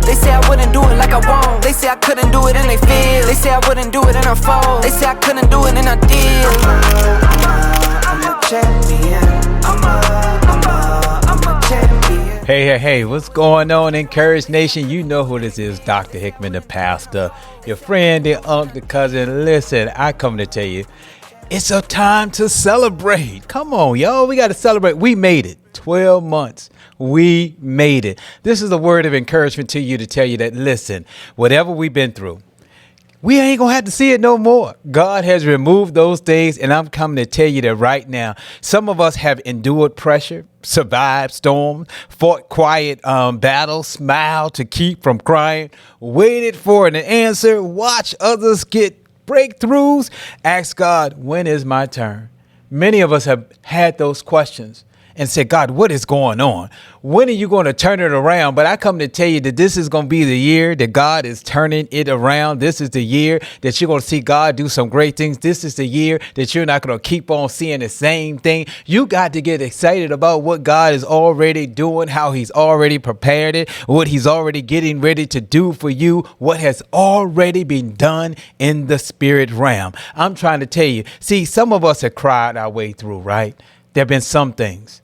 They say I wouldn't do it like I won't. They say I couldn't do it and they feel. They say I wouldn't do it and I fold. They say I couldn't do it and I did. I'm a champion. I'm a champion. Hey, what's going on, Encourage Nation? You know who this is, Dr. Hickman, the pastor, your friend, the uncle, the cousin. Listen, I come to tell you, it's a time to celebrate. Come on, yo, we got to celebrate. We made it. 12 months. We made it. This is a word of encouragement to you to tell you that, listen, whatever we've been through, we ain't going to have to see it no more. God has removed those things, and I'm coming to tell you that right now. Some of us have endured pressure, survived storms, fought quiet battles, smiled to keep from crying, waited for an answer, watched others get breakthroughs, ask God, when is my turn? Many of us have had those questions and said, God, what is going on? When are you going to turn it around? But I come to tell you that this is going to be the year that God is turning it around. This is the year that you're going to see God do some great things. This is the year that you're not going to keep on seeing the same thing. You got to get excited about what God is already doing, how he's already prepared it, what he's already getting ready to do for you, what has already been done in the spirit realm. I'm trying to tell you, see, some of us have cried our way through, right? There have been some things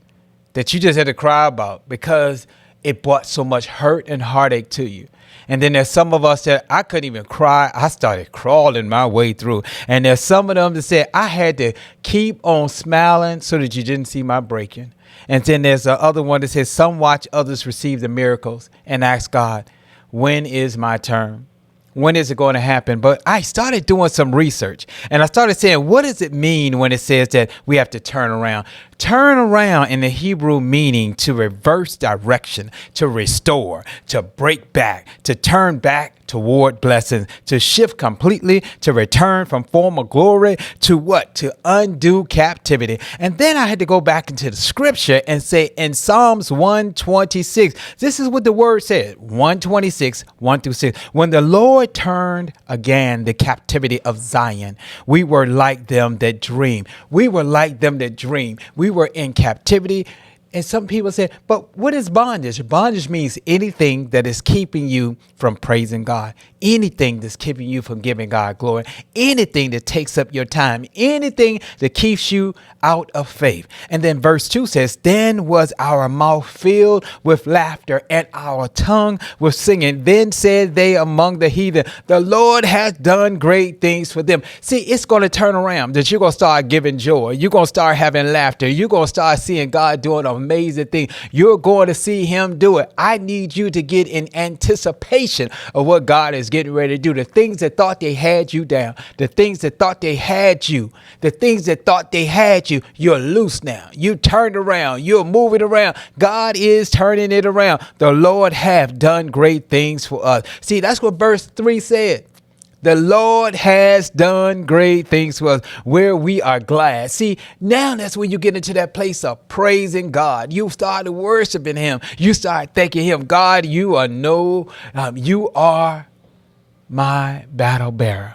that you just had to cry about because it brought so much hurt and heartache to you. And then there's some of us that I couldn't even cry. I started crawling my way through. And there's some of them that said I had to keep on smiling so that you didn't see my breaking. And then there's the other one that says some watch others receive the miracles and ask God, when is my turn? When is it going to happen? But I started doing some research and I started saying, what does it mean when it says that we have to turn around? Turn around in the Hebrew meaning to reverse direction, to restore, to break back, to turn back toward blessings, to shift completely, to return from former glory to what? To undo captivity. And then I had to go back into the scripture and say in Psalms 126, this is what the word said, 126, 1 through 6. When the Lord turned again the captivity of Zion, we were like them that dream. We were like them that dream. We were in captivity. And some people say, but what is bondage? Bondage means anything that is keeping you from praising God, anything that's keeping you from giving God glory, anything that takes up your time, anything that keeps you out of faith. And then verse 2 says, then was our mouth filled with laughter and our tongue with singing. Then said they among the heathen, the Lord has done great things for them. See, it's going to turn around that you're going to start giving joy. You're going to start having laughter. You're going to start seeing God doing amazing thing. You're going to see him do it. I need you to get in anticipation of what God is getting ready to do. The things that thought they had you down, the things that thought they had you, the things that thought they had you, you're loose now. You turned around. You're moving around. God is turning it around. The Lord have done great things for us. See, that's what verse 3 said. The Lord has done great things for us where we are glad. See, now that's when you get into that place of praising God. You started worshiping him. You start thanking him. God, you are my battle bearer.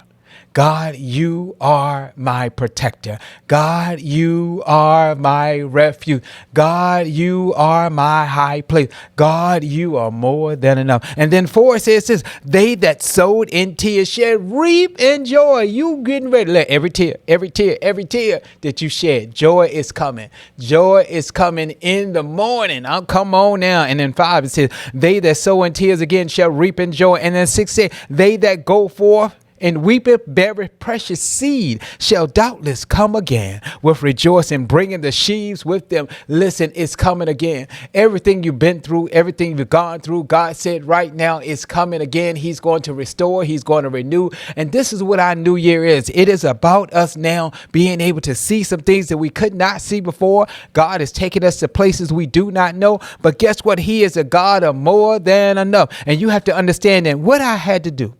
God, you are my protector. God, you are my refuge. God, you are my high place. God, you are more than enough. And then 4 says this, they that sowed in tears shall reap in joy. You getting ready. Let every tear that you shed, joy is coming. Joy is coming in the morning. Come on now. And then 5, it says, they that sow in tears again shall reap in joy. And then 6 says, they that go forth and weepeth, beareth precious seed, shall doubtless come again with rejoicing, bringing the sheaves with them. Listen, it's coming again. Everything you've been through, everything you've gone through, God said right now it's coming again. He's going to restore. He's going to renew. And this is what our new year is. It is about us now being able to see some things that we could not see before. God is taking us to places we do not know. But guess what? He is a God of more than enough. And you have to understand that what I had to do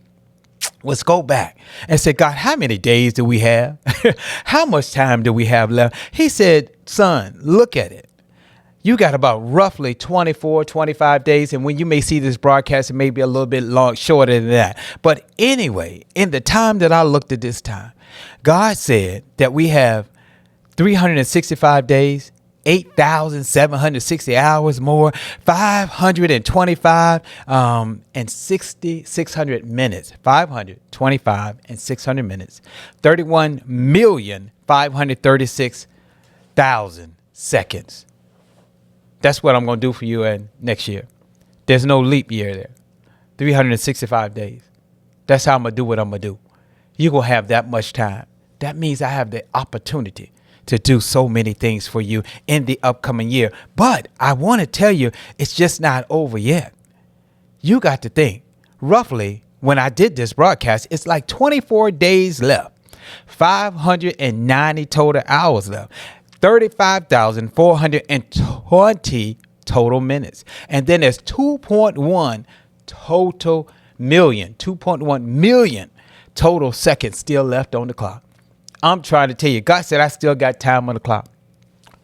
was go back and say, God, how many days do we have? How much time do we have left? He said, son, look at it. You got about roughly 24, 25 days. And when you may see this broadcast, it may be a little bit shorter than that. But anyway, in the time that I looked at this time, God said that we have 365 days, 8,760 hours more, 525 and 600 minutes, 525 and 600 minutes, 31,536,000 seconds. That's what I'm going to do for you next year. There's no leap year there. 365 days. That's how I'm going to do what I'm going to do. You're going to have that much time. That means I have the opportunity to do so many things for you in the upcoming year. But I want to tell you, it's just not over yet. You got to think, roughly, when I did this broadcast, it's like 24 days left, 590 total hours left, 35,420 total minutes. And then there's 2.1 million total seconds still left on the clock. I'm trying to tell you, God said I still got time on the clock.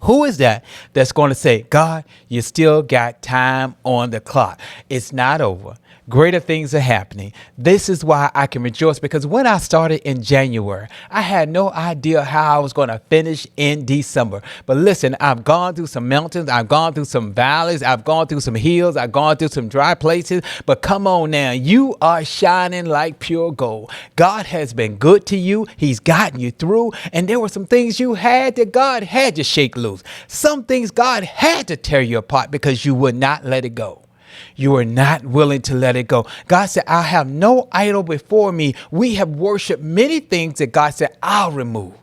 Who is that that's going to say, God, you still got time on the clock? It's not over. Greater things are happening. This is why I can rejoice, because when I started in January, I had no idea how I was going to finish in December. But listen, I've gone through some mountains. I've gone through some valleys. I've gone through some hills. I've gone through some dry places. But come on now, you are shining like pure gold. God has been good to you. He's gotten you through. And there were some things you had that God had to shake loose. Some things God had to tear you apart because you would not let it go. You are not willing to let it go. God said, I have no idol before me. We have worshiped many things that God said, I'll remove,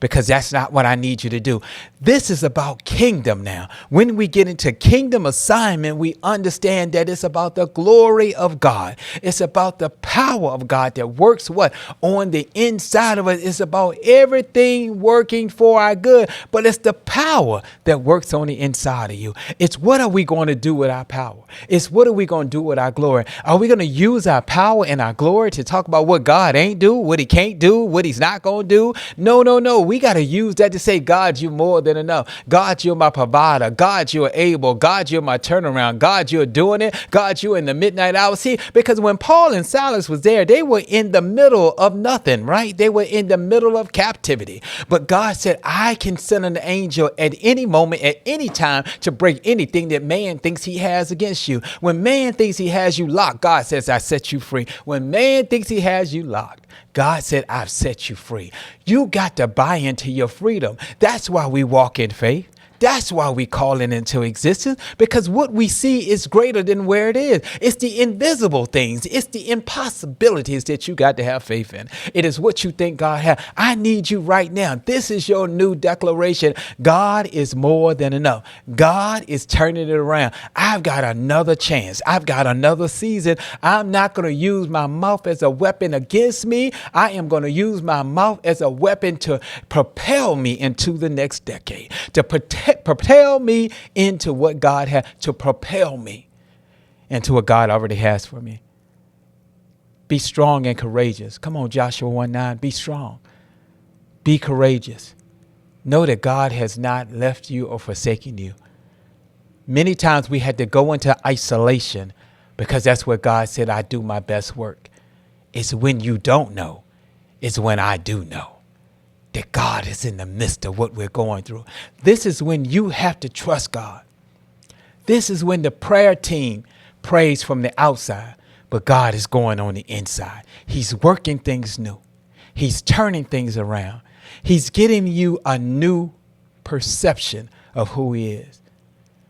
because that's not what I need you to do. This is about kingdom now. When we get into kingdom assignment, we understand that it's about the glory of God. It's about the power of God that works what? On the inside of us. It's about everything working for our good, but it's the power that works on the inside of you. It's what are we going to do with our power? It's what are we going to do with our glory? Are we going to use our power and our glory to talk about what God ain't do, what he can't do, what he's not going to do? No. We got to use that to say, God, you're more than enough. God, you're my provider. God, you're able. God, you're my turnaround. God, you're doing it. God, you're in the midnight hour. See, because when Paul and Silas was there, they were in the middle of nothing, right? They were in the middle of captivity. But God said, I can send an angel at any moment, at any time, to break anything that man thinks he has against you. When man thinks he has you locked, God says, I set you free. When man thinks he has you locked, God said, I've set you free. You got to buy into your freedom. That's why we walk in faith. That's why we call it into existence, because what we see is greater than where it is. It's the invisible things. It's the impossibilities that you got to have faith in. It is what you think God has. I need you right now. This is your new declaration. God is more than enough. God is turning it around. I've got another chance. I've got another season. I'm not going to use my mouth as a weapon against me. I am going to use my mouth as a weapon to propel me into the next decade, to propel me into what God has, to propel me into what God already has for me. Be strong and courageous. Come on, Joshua 1:9. Be strong. Be courageous. Know that God has not left you or forsaken you. Many times we had to go into isolation because that's where God said, I do my best work. It's when you don't know. It's when I do know that God is in the midst of what we're going through. This is when you have to trust God. This is when the prayer team prays from the outside, but God is going on the inside. He's working things new. He's turning things around. He's getting you a new perception of who he is.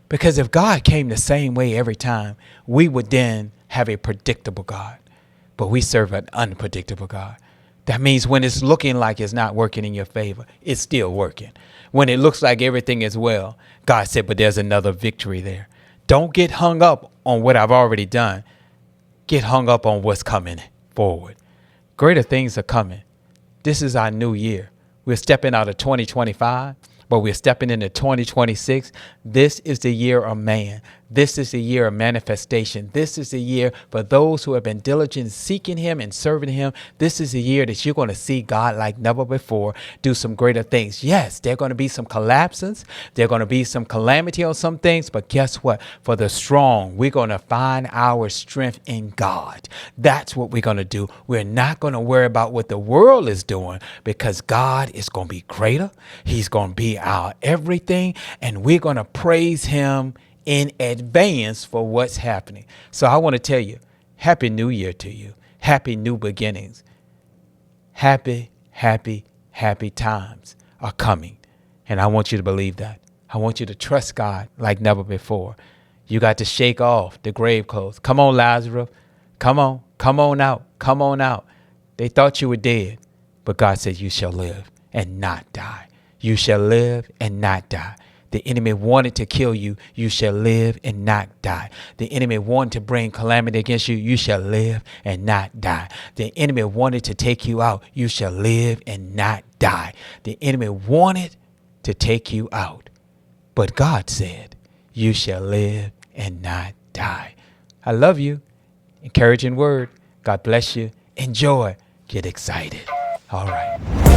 Because if God came the same way every time, we would then have a predictable God. But we serve an unpredictable God. That means when it's looking like it's not working in your favor, it's still working. When it looks like everything is well, God said, but there's another victory there. Don't get hung up on what I've already done. Get hung up on what's coming forward. Greater things are coming. This is our new year. We're stepping out of 2025, but we're stepping into 2026. This is the year of man. This is the year of manifestation. This is the year for those who have been diligent seeking him and serving him. This is the year that you're going to see God like never before do some greater things. Yes, there are going to be some collapses. There are going to be some calamity on some things. But guess what? For the strong, we're going to find our strength in God. That's what we're going to do. We're not going to worry about what the world is doing because God is going to be greater. He's going to be our everything. And we're going to praise him in advance for what's happening. So I want to tell you, Happy New Year to you. Happy new beginnings. Happy times are coming. And I want you to believe that. I want you to trust God like never before. You got to shake off the grave clothes. Come on, Lazarus. Come on out. Come on out. They thought you were dead, but God said you shall live and not die. You shall live and not die. The enemy wanted to kill you. You shall live and not die. The enemy wanted to bring calamity against you. You shall live and not die. The enemy wanted to take you out. You shall live and not die. The enemy wanted to take you out. But God said, you shall live and not die. I love you. Encouraging word. God bless you. Enjoy. Get excited. All right.